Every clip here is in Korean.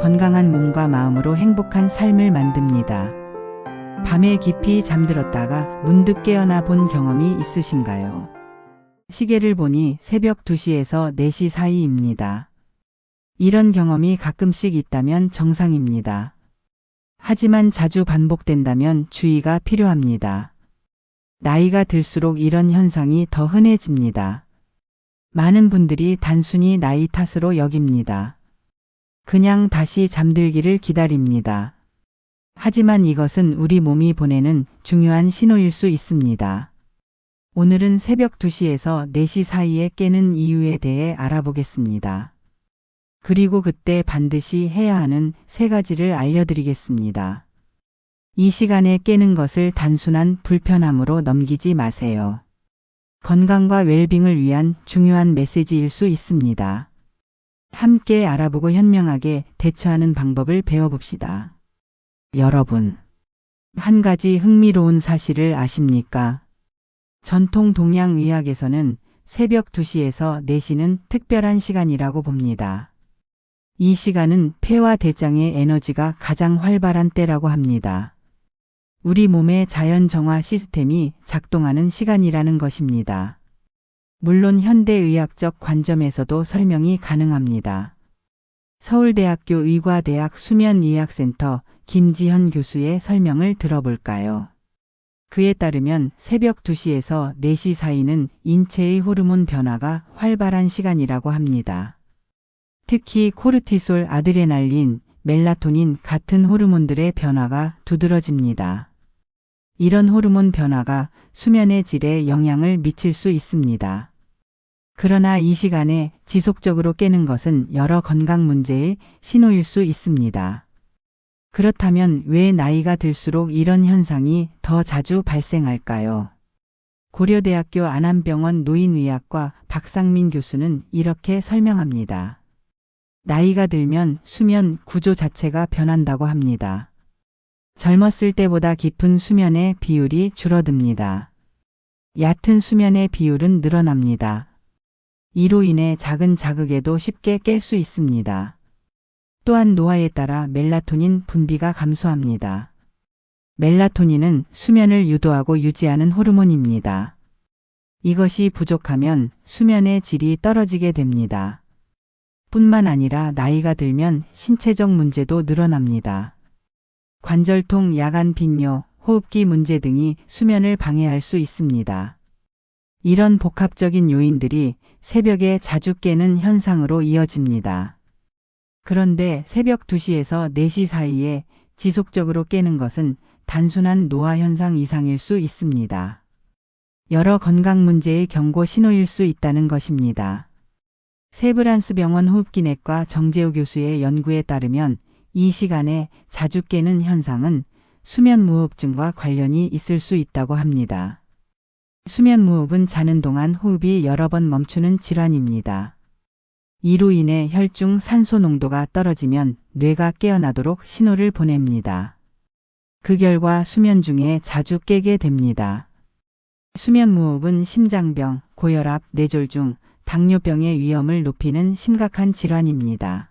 건강한 몸과 마음으로 행복한 삶을 만듭니다. 밤에 깊이 잠들었다가 문득 깨어나 본 경험이 있으신가요? 시계를 보니 새벽 2시에서 4시 사이입니다. 이런 경험이 가끔씩 있다면 정상입니다. 하지만 자주 반복된다면 주의가 필요합니다. 나이가 들수록 이런 현상이 더 흔해집니다. 많은 분들이 단순히 나이 탓으로 여깁니다. 그냥 다시 잠들기를 기다립니다. 하지만 이것은 우리 몸이 보내는 중요한 신호일 수 있습니다. 오늘은 새벽 2시에서 4시 사이에 깨는 이유에 대해 알아보겠습니다. 그리고 그때 반드시 해야 하는 3가지를 알려드리겠습니다. 이 시간에 깨는 것을 단순한 불편함으로 넘기지 마세요. 건강과 웰빙을 위한 중요한 메시지일 수 있습니다. 함께 알아보고 현명하게 대처하는 방법을 배워봅시다. 여러분, 한 가지 흥미로운 사실을 아십니까? 전통 동양의학에서는 새벽 2시에서 4시는 특별한 시간이라고 봅니다. 이 시간은 폐와 대장의 에너지가 가장 활발한 때라고 합니다. 우리 몸의 자연 정화 시스템이 작동하는 시간이라는 것입니다. 물론 현대의학적 관점에서도 설명이 가능합니다. 서울대학교 의과대학 수면의학센터 김지현 교수의 설명을 들어볼까요? 그에 따르면 새벽 2시에서 4시 사이는 인체의 호르몬 변화가 활발한 시간이라고 합니다. 특히 코르티솔, 아드레날린, 멜라토닌 같은 호르몬들의 변화가 두드러집니다. 이런 호르몬 변화가 수면의 질에 영향을 미칠 수 있습니다. 그러나 이 시간에 지속적으로 깨는 것은 여러 건강 문제의 신호일 수 있습니다. 그렇다면 왜 나이가 들수록 이런 현상이 더 자주 발생할까요? 고려대학교 안암병원 노인의학과 박상민 교수는 이렇게 설명합니다. 나이가 들면 수면 구조 자체가 변한다고 합니다. 젊었을 때보다 깊은 수면의 비율이 줄어듭니다. 얕은 수면의 비율은 늘어납니다. 이로 인해 작은 자극에도 쉽게 깰 수 있습니다. 또한 노화에 따라 멜라토닌 분비가 감소합니다. 멜라토닌은 수면을 유도하고 유지하는 호르몬입니다. 이것이 부족하면 수면의 질이 떨어지게 됩니다. 뿐만 아니라 나이가 들면 신체적 문제도 늘어납니다. 관절통, 야간 빈뇨, 호흡기 문제 등이 수면을 방해할 수 있습니다. 이런 복합적인 요인들이 새벽에 자주 깨는 현상으로 이어집니다. 그런데 새벽 2시에서 4시 사이에 지속적으로 깨는 것은 단순한 노화 현상 이상일 수 있습니다. 여러 건강 문제의 경고 신호일 수 있다는 것입니다. 세브란스병원 호흡기내과 정재우 교수의 연구에 따르면 이 시간에 자주 깨는 현상은 수면무호흡증과 관련이 있을 수 있다고 합니다. 수면무호흡은 자는 동안 호흡이 여러 번 멈추는 질환입니다. 이로 인해 혈중 산소 농도가 떨어지면 뇌가 깨어나도록 신호를 보냅니다. 그 결과 수면 중에 자주 깨게 됩니다. 수면무호흡은 심장병, 고혈압, 뇌졸중, 당뇨병의 위험을 높이는 심각한 질환입니다.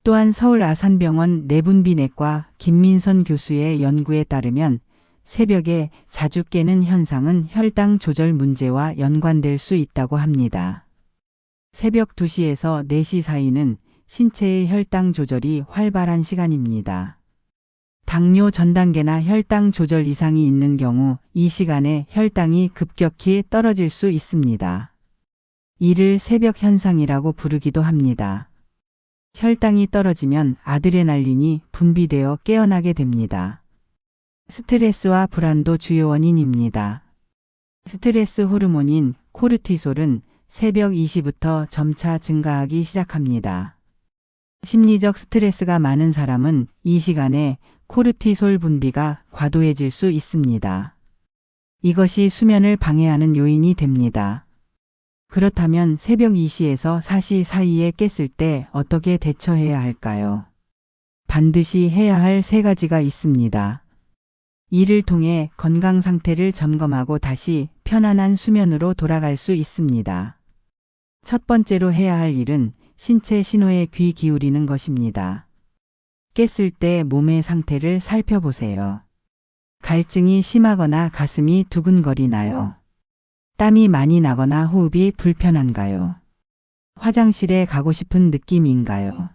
또한 서울 아산병원 내분비내과 김민선 교수의 연구에 따르면 새벽에 자주 깨는 현상은 혈당 조절 문제와 연관될 수 있다고 합니다. 새벽 2시에서 4시 사이는 신체의 혈당 조절이 활발한 시간입니다. 당뇨 전 단계나 혈당 조절 이상이 있는 경우 이 시간에 혈당이 급격히 떨어질 수 있습니다. 이를 새벽 현상이라고 부르기도 합니다. 혈당이 떨어지면 아드레날린이 분비되어 깨어나게 됩니다. 스트레스와 불안도 주요 원인입니다. 스트레스 호르몬인 코르티솔은 새벽 2시부터 점차 증가하기 시작합니다. 심리적 스트레스가 많은 사람은 이 시간에 코르티솔 분비가 과도해질 수 있습니다. 이것이 수면을 방해하는 요인이 됩니다. 그렇다면 새벽 2시에서 4시 사이에 깼을 때 어떻게 대처해야 할까요? 반드시 해야 할 3가지가 있습니다. 이를 통해 건강 상태를 점검하고 다시 편안한 수면으로 돌아갈 수 있습니다. 첫 번째로 해야 할 일은 신체 신호에 귀 기울이는 것입니다. 깼을 때 몸의 상태를 살펴보세요. 갈증이 심하거나 가슴이 두근거리나요? 땀이 많이 나거나 호흡이 불편한가요? 화장실에 가고 싶은 느낌인가요?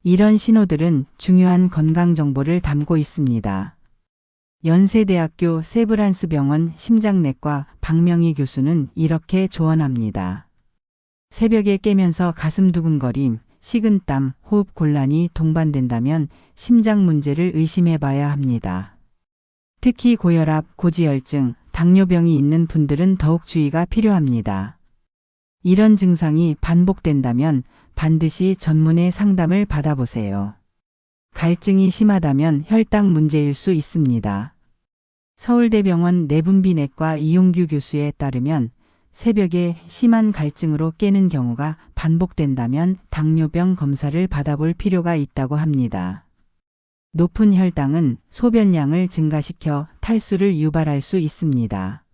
이런 신호들은 중요한 건강 정보를 담고 있습니다. 연세대학교 세브란스병원 심장내과 박명희 교수는 이렇게 조언합니다. 새벽에 깨면서 가슴 두근거림, 식은땀, 호흡 곤란이 동반된다면 심장 문제를 의심해 봐야 합니다. 특히 고혈압, 고지혈증, 당뇨병이 있는 분들은 더욱 주의가 필요합니다. 이런 증상이 반복된다면 반드시 전문의 상담을 받아보세요. 갈증이 심하다면 혈당 문제일 수 있습니다. 서울대병원 내분비내과 이용규 교수에 따르면 새벽에 심한 갈증으로 깨는 경우가 반복된다면 당뇨병 검사를 받아볼 필요가 있다고 합니다. 높은 혈당은 소변량을 증가시켜 탈수를 유발할 수 있습니다.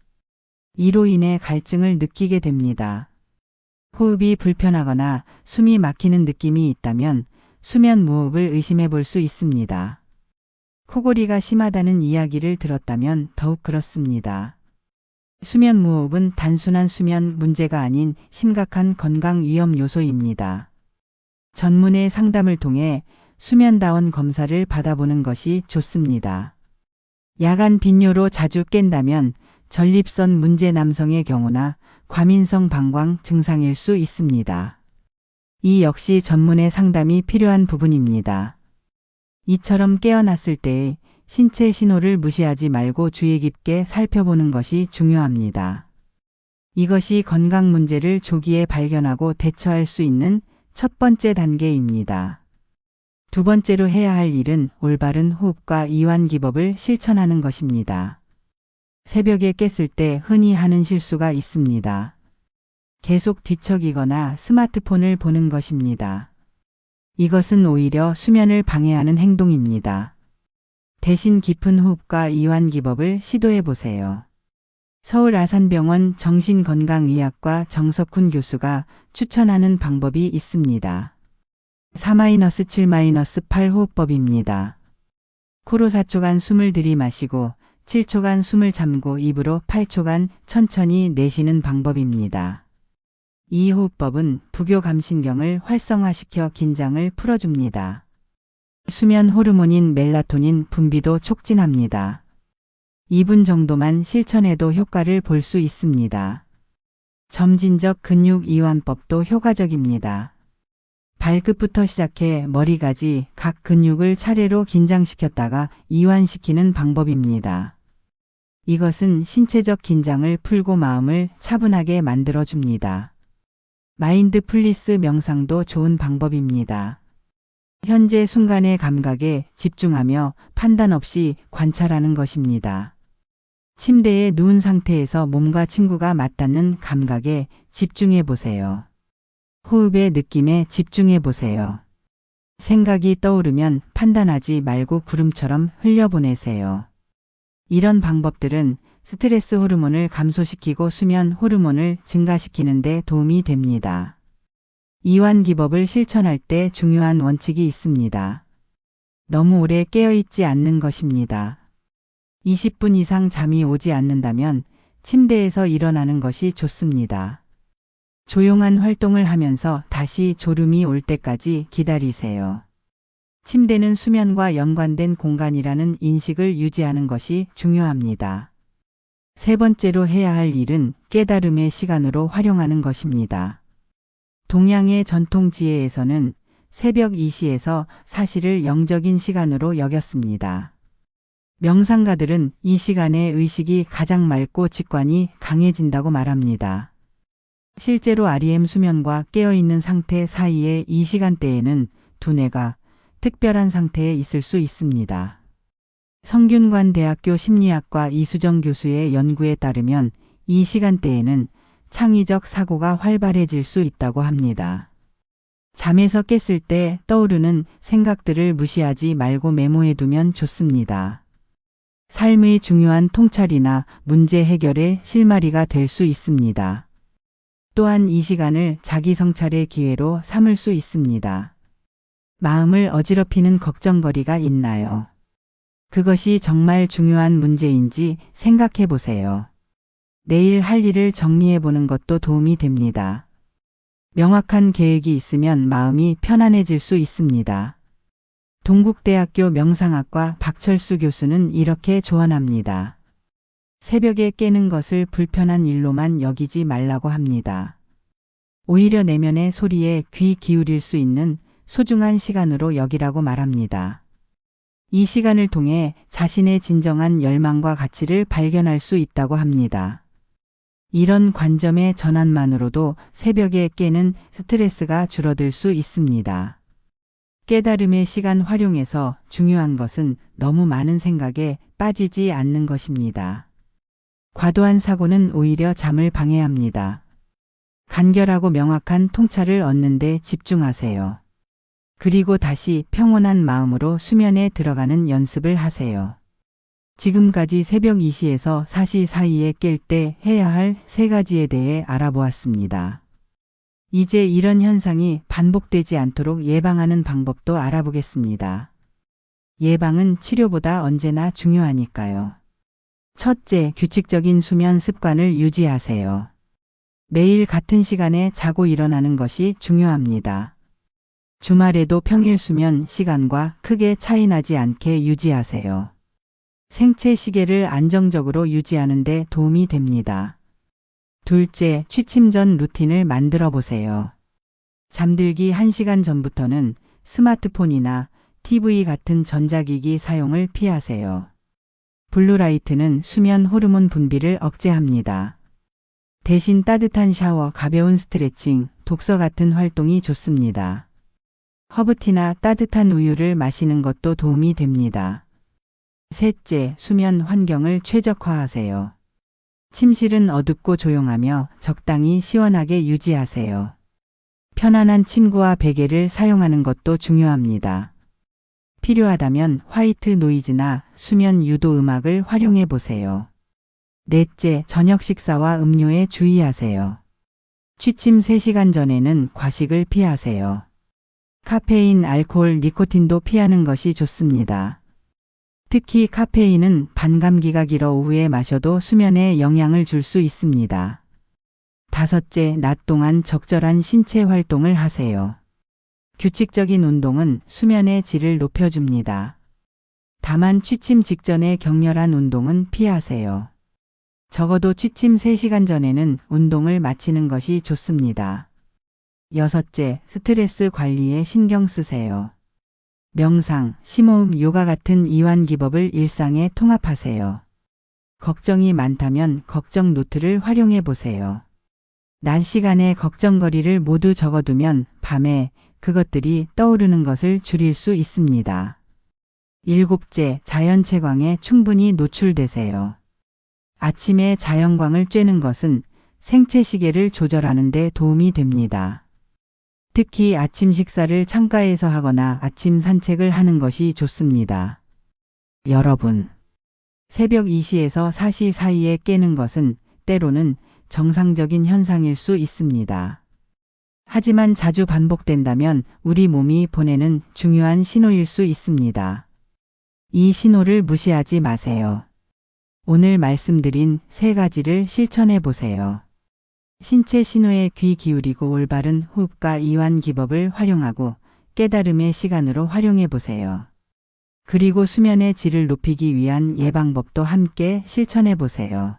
이로 인해 갈증을 느끼게 됩니다. 호흡이 불편하거나 숨이 막히는 느낌이 있다면 수면 무호흡을 의심해 볼 수 있습니다. 코골이가 심하다는 이야기를 들었다면 더욱 그렇습니다. 수면 무호흡은 단순한 수면 문제가 아닌 심각한 건강 위험 요소입니다. 전문의 상담을 통해 수면다원 검사를 받아보는 것이 좋습니다. 야간 빈뇨로 자주 깬다면 전립선 문제 남성의 경우나 과민성 방광 증상일 수 있습니다. 이 역시 전문의 상담이 필요한 부분입니다. 이처럼 깨어났을 때의 신체 신호를 무시하지 말고 주의 깊게 살펴보는 것이 중요합니다. 이것이 건강 문제를 조기에 발견하고 대처할 수 있는 첫 번째 단계입니다. 두 번째로 해야 할 일은 올바른 호흡과 이완 기법을 실천하는 것입니다. 새벽에 깼을 때 흔히 하는 실수가 있습니다. 계속 뒤척이거나 스마트폰을 보는 것입니다. 이것은 오히려 수면을 방해하는 행동입니다. 대신 깊은 호흡과 이완 기법을 시도해 보세요. 서울 아산병원 정신건강의학과 정석훈 교수가 추천하는 방법이 있습니다. 4-7-8 호흡법입니다. 코로 4초간 숨을 들이마시고 7초간 숨을 참고 입으로 8초간 천천히 내쉬는 방법입니다. 이 호흡법은 부교감신경을 활성화시켜 긴장을 풀어줍니다. 수면 호르몬인 멜라토닌 분비도 촉진합니다. 2분 정도만 실천해도 효과를 볼 수 있습니다. 점진적 근육 이완법도 효과적입니다. 발끝부터 시작해 머리까지 각 근육을 차례로 긴장시켰다가 이완시키는 방법입니다. 이것은 신체적 긴장을 풀고 마음을 차분하게 만들어줍니다. 마인드풀리스 명상도 좋은 방법입니다. 현재 순간의 감각에 집중하며 판단 없이 관찰하는 것입니다. 침대에 누운 상태에서 몸과 친구가 맞닿는 감각에 집중해 보세요. 호흡의 느낌에 집중해 보세요. 생각이 떠오르면 판단하지 말고 구름처럼 흘려보내세요. 이런 방법들은 스트레스 호르몬을 감소시키고 수면 호르몬을 증가시키는 데 도움이 됩니다. 이완 기법을 실천할 때 중요한 원칙이 있습니다. 너무 오래 깨어있지 않는 것입니다. 20분 이상 잠이 오지 않는다면 침대에서 일어나는 것이 좋습니다. 조용한 활동을 하면서 다시 졸음이 올 때까지 기다리세요. 침대는 수면과 연관된 공간이라는 인식을 유지하는 것이 중요합니다. 세 번째로 해야 할 일은 깨달음의 시간으로 활용하는 것입니다. 동양의 전통 지혜에서는 새벽 2시에서 4시를 영적인 시간으로 여겼습니다. 명상가들은 이 시간에 의식이 가장 맑고 직관이 강해진다고 말합니다. 실제로 REM 수면과 깨어있는 상태 사이의 이 시간대에는 두뇌가 특별한 상태에 있을 수 있습니다. 성균관 대학교 심리학과 이수정 교수의 연구에 따르면 이 시간대에는 창의적 사고가 활발해질 수 있다고 합니다. 잠에서 깼을 때 떠오르는 생각들을 무시하지 말고 메모해두면 좋습니다. 삶의 중요한 통찰이나 문제 해결의 실마리가 될 수 있습니다. 또한 이 시간을 자기 성찰의 기회로 삼을 수 있습니다. 마음을 어지럽히는 걱정거리가 있나요? 그것이 정말 중요한 문제인지 생각해 보세요. 내일 할 일을 정리해 보는 것도 도움이 됩니다. 명확한 계획이 있으면 마음이 편안해질 수 있습니다. 동국대학교 명상학과 박철수 교수는 이렇게 조언합니다. 새벽에 깨는 것을 불편한 일로만 여기지 말라고 합니다. 오히려 내면의 소리에 귀 기울일 수 있는 소중한 시간으로 여기라고 말합니다. 이 시간을 통해 자신의 진정한 열망과 가치를 발견할 수 있다고 합니다. 이런 관점의 전환만으로도 새벽에 깨는 스트레스가 줄어들 수 있습니다. 깨달음의 시간 활용에서 중요한 것은 너무 많은 생각에 빠지지 않는 것입니다. 과도한 사고는 오히려 잠을 방해합니다. 간결하고 명확한 통찰을 얻는 데 집중하세요. 그리고 다시 평온한 마음으로 수면에 들어가는 연습을 하세요. 지금까지 새벽 2시에서 4시 사이에 깰 때 해야 할 3가지에 대해 알아보았습니다. 이제 이런 현상이 반복되지 않도록 예방하는 방법도 알아보겠습니다. 예방은 치료보다 언제나 중요하니까요. 첫째, 규칙적인 수면 습관을 유지하세요. 매일 같은 시간에 자고 일어나는 것이 중요합니다. 주말에도 평일 수면 시간과 크게 차이 나지 않게 유지하세요. 생체 시계를 안정적으로 유지하는 데 도움이 됩니다. 둘째, 취침 전 루틴을 만들어 보세요. 잠들기 1시간 전부터는 스마트폰이나 TV 같은 전자기기 사용을 피하세요. 블루라이트는 수면 호르몬 분비를 억제합니다. 대신 따뜻한 샤워, 가벼운 스트레칭, 독서 같은 활동이 좋습니다. 허브티나 따뜻한 우유를 마시는 것도 도움이 됩니다. 셋째, 수면 환경을 최적화하세요. 침실은 어둡고 조용하며 적당히 시원하게 유지하세요. 편안한 침구와 베개를 사용하는 것도 중요합니다. 필요하다면 화이트 노이즈나 수면 유도 음악을 활용해 보세요. 넷째, 저녁 식사와 음료에 주의하세요. 취침 3시간 전에는 과식을 피하세요. 카페인, 알코올, 니코틴도 피하는 것이 좋습니다. 특히 카페인은 반감기가 길어 오후에 마셔도 수면에 영향을 줄 수 있습니다. 다섯째, 낮 동안 적절한 신체 활동을 하세요. 규칙적인 운동은 수면의 질을 높여줍니다. 다만 취침 직전에 격렬한 운동은 피하세요. 적어도 취침 3시간 전에는 운동을 마치는 것이 좋습니다. 여섯째, 스트레스 관리에 신경 쓰세요. 명상, 심호흡, 요가 같은 이완 기법을 일상에 통합하세요. 걱정이 많다면 걱정 노트를 활용해 보세요. 낮 시간에 걱정거리를 모두 적어두면 밤에 그것들이 떠오르는 것을 줄일 수 있습니다. 일곱째, 자연 채광에 충분히 노출되세요. 아침에 자연광을 쬐는 것은 생체 시계를 조절하는 데 도움이 됩니다. 특히 아침 식사를 창가에서 하거나 아침 산책을 하는 것이 좋습니다. 여러분, 새벽 2시에서 4시 사이에 깨는 것은 때로는 정상적인 현상일 수 있습니다. 하지만 자주 반복된다면 우리 몸이 보내는 중요한 신호일 수 있습니다. 이 신호를 무시하지 마세요. 오늘 말씀드린 3가지를 실천해 보세요. 신체 신호에 귀 기울이고 올바른 호흡과 이완 기법을 활용하고 깨달음의 시간으로 활용해 보세요. 그리고 수면의 질을 높이기 위한 예방법도 함께 실천해 보세요.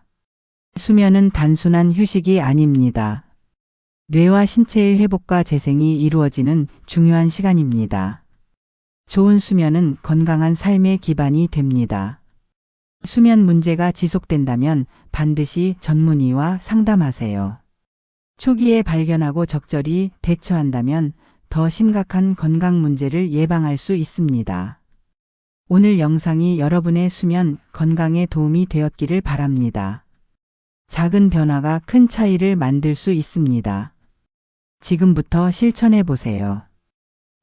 수면은 단순한 휴식이 아닙니다. 뇌와 신체의 회복과 재생이 이루어지는 중요한 시간입니다. 좋은 수면은 건강한 삶의 기반이 됩니다. 수면 문제가 지속된다면 반드시 전문의와 상담하세요. 초기에 발견하고 적절히 대처한다면 더 심각한 건강 문제를 예방할 수 있습니다. 오늘 영상이 여러분의 수면 건강에 도움이 되었기를 바랍니다. 작은 변화가 큰 차이를 만들 수 있습니다. 지금부터 실천해 보세요.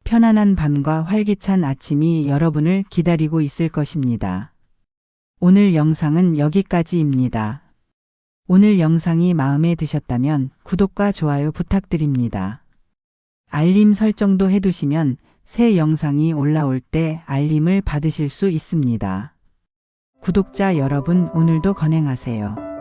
편안한 밤과 활기찬 아침이 여러분을 기다리고 있을 것입니다. 오늘 영상은 여기까지입니다. 오늘 영상이 마음에 드셨다면 구독과 좋아요 부탁드립니다. 알림 설정도 해두시면 새 영상이 올라올 때 알림을 받으실 수 있습니다. 구독자 여러분, 오늘도 건행하세요.